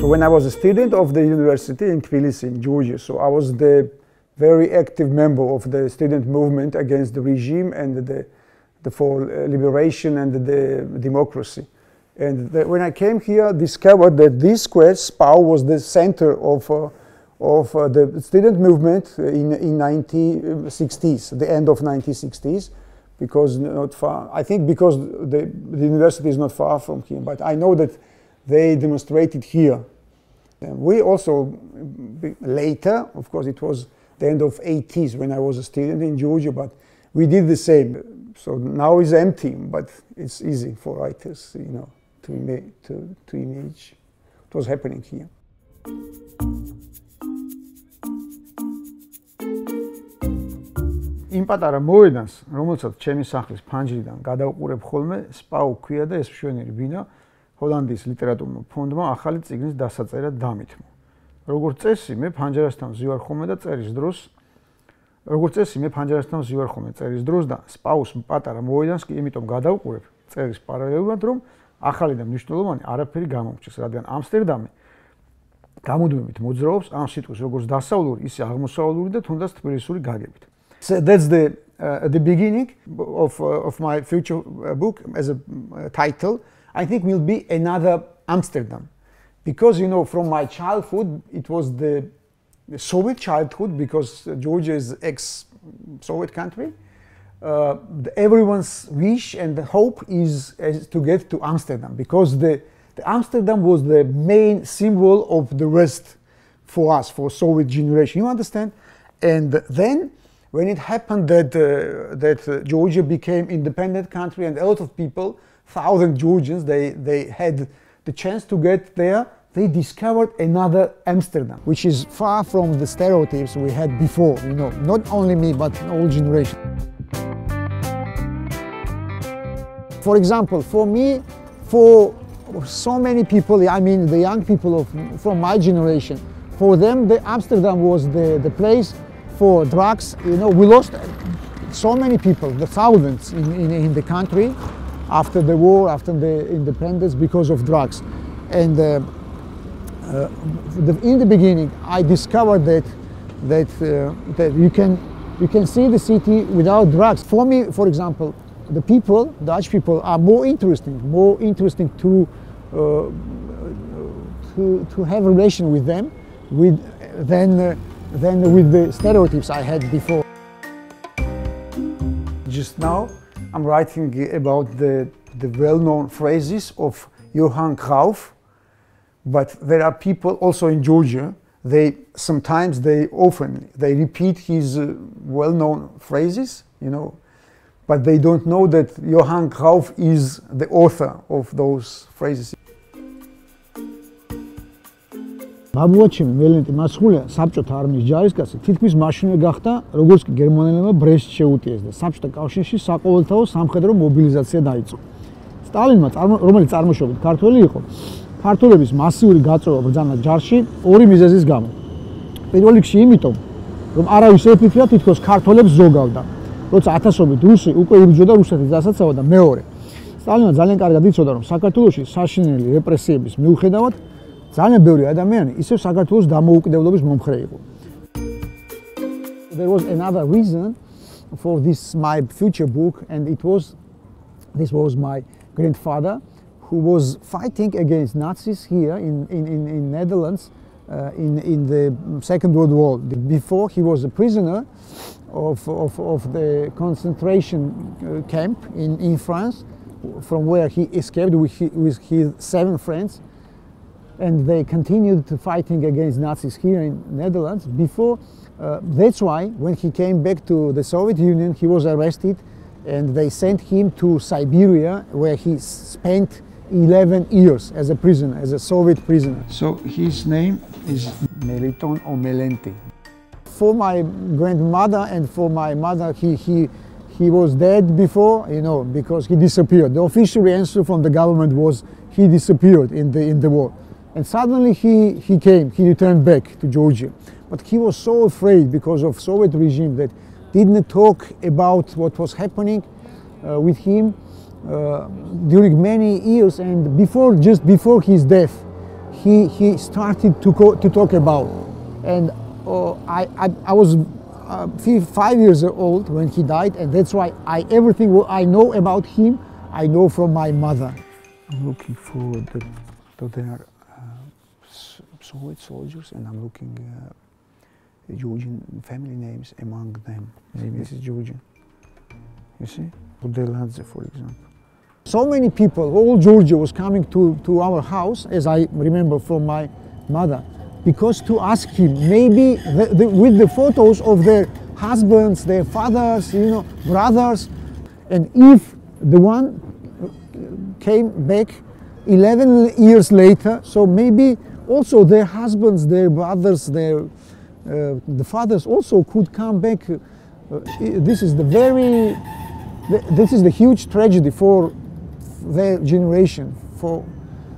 So when I was a student of the university in Tbilisi, in Georgia, so I was the very active member of the student movement against the regime and for liberation and the democracy. And when I came here, I discovered that this square, Spui, was the center of the student movement in 1960s, the end of 1960s, because not far, I think because the university is not far from here, but I know that they demonstrated here. And we also, later, of course, it was the end of 80s when I was a student in Georgia, but we did the same. So now it's empty, but it's easy for writers, you know, to image what was happening here. იმ პატარა მოედანს, რომელსაც ჩემი სახლის ფანჯრიდან გადავყურებ ხოლმე, სპაუ ქვია და ეს მშვენიერი ბინა ჰოლანდიის ლიტერატურულ ფონდმა ახალი წიგნის დასაწერად დამითმო. როგორც წესი, მე ფანჯრასთან ვზივარ ხოლმე და წერის დროს, და სპაუს პატარა მოედანს კი იმიტომ გადავყურებ წერის პარალელურად, რომ ახალი და მნიშვნელოვანი არაფერი გამომრჩეს, რადგან ამსტერდამი გამუდმებით მოძრაობს ამ სიტყვის როგორც დასავლური, ისე აღმოსავლური და თუნდაც თბილისური გაგებით. So that's the beginning of my future book as a title. I think will be Another Amsterdam, because you know from my childhood it was the Soviet childhood, because Georgia is ex-Soviet country. Everyone's wish and hope is to get to Amsterdam, because the Amsterdam was the main symbol of the West for us, for Soviet generation. You understand? And then when it happened that Georgia became independent country and a lot of people, 1,000 Georgians, they had the chance to get there, they discovered another Amsterdam, which is far from the stereotypes we had before, you know, not only me, but all generation. For example, for me, for so many people, I mean the young people from my generation, for them the Amsterdam was the place for drugs. You know, we lost so many people, the thousands in the country after the war, after the independence, because of drugs. And in the beginning, I discovered that you can see the city without drugs. For me, for example, the people, Dutch people, are more interesting to have a relation with them than with the stereotypes I had before. Just now, I'm writing about the well-known phrases of Johann Cruyff, but there are people also in Georgia, often repeat his well-known phrases, you know, but they don't know that Johann Cruyff is the author of those phrases. ბაბუაჩემ ველენტი მასხულია საბჭოთა არმიის ჯარისკაცი თითქმის მაშინვე გახდა, როგორც კი გერმანელებმა ბრესტს შეუტიეს და საბჭოთა კავშირში საყოველთაო სამხედრო მობილიზაცია დაიწყო. სტალინმა, რომელიც წარმოშობით ქართველი იყო, ქართველების მასიური გაწვევა ბრძანა ჯარში ორი მიზეზის გამო. პირველ რიგში იმიტომ, რომ არავის არ იფიქრა თითქოს ქართველებს ზოგავდა, როცა ათასობით რუსი უკვე იბრძოდა რუსეთის დასაცავად და მეორე. სტალინმა ძალიან კარგად იცოდა, რომ საქართველოში საშინელი რეპრესიების მიუხედავად ძალიან ბევრი ადამიანი ისევ საქართველოს დამოუკიდებლობის მომხრე იყო. There was another reason for this my future book, and this was my grandfather who was fighting against Nazis here in Netherlands in the Second World War. Before he was a prisoner of the concentration camp in France, from where he escaped with his 7 friends. And they continued fighting against Nazis here in Netherlands. Before, that's why when he came back to the Soviet Union, he was arrested, and they sent him to Siberia, where he spent 11 years as a prisoner, as a Soviet prisoner. So his name is Meliton or Melenti. For my grandmother and for my mother, he was dead before, you know, because he disappeared. The official answer from the government was he disappeared in the war. And suddenly he returned back to Georgia. But he was so afraid because of Soviet regime that didn't talk about what was happening with him during many years. And just before his death, he started to talk about. And I was 5 years old when he died, and that's why everything what I know about him, I know from my mother. I'm looking for they are Soviet soldiers, and I'm looking Georgian family names among them. Maybe this is Georgian. You see? Budeladze, for example. So many people, all Georgia was coming to our house, as I remember from my mother, because to ask him, maybe with the photos of their husbands, their fathers, you know, brothers, and if the one came back 11 years later, so maybe also their husbands, their brothers, the fathers also could come back. This is the huge tragedy for their generation, for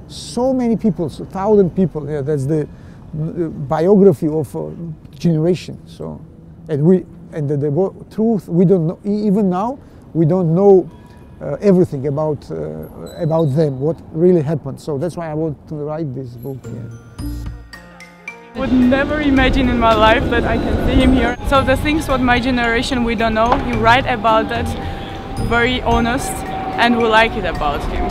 so many people, so 1,000 people. Yeah, that's the biography of a generation. So, and the truth, we don't know. Even now, we don't know everything about them, what really happened. So that's why I want to write this book. Yeah. Would never imagine in my life that I can see him here. So the things what my generation we don't know, he write about that, very honest, and we like it about him.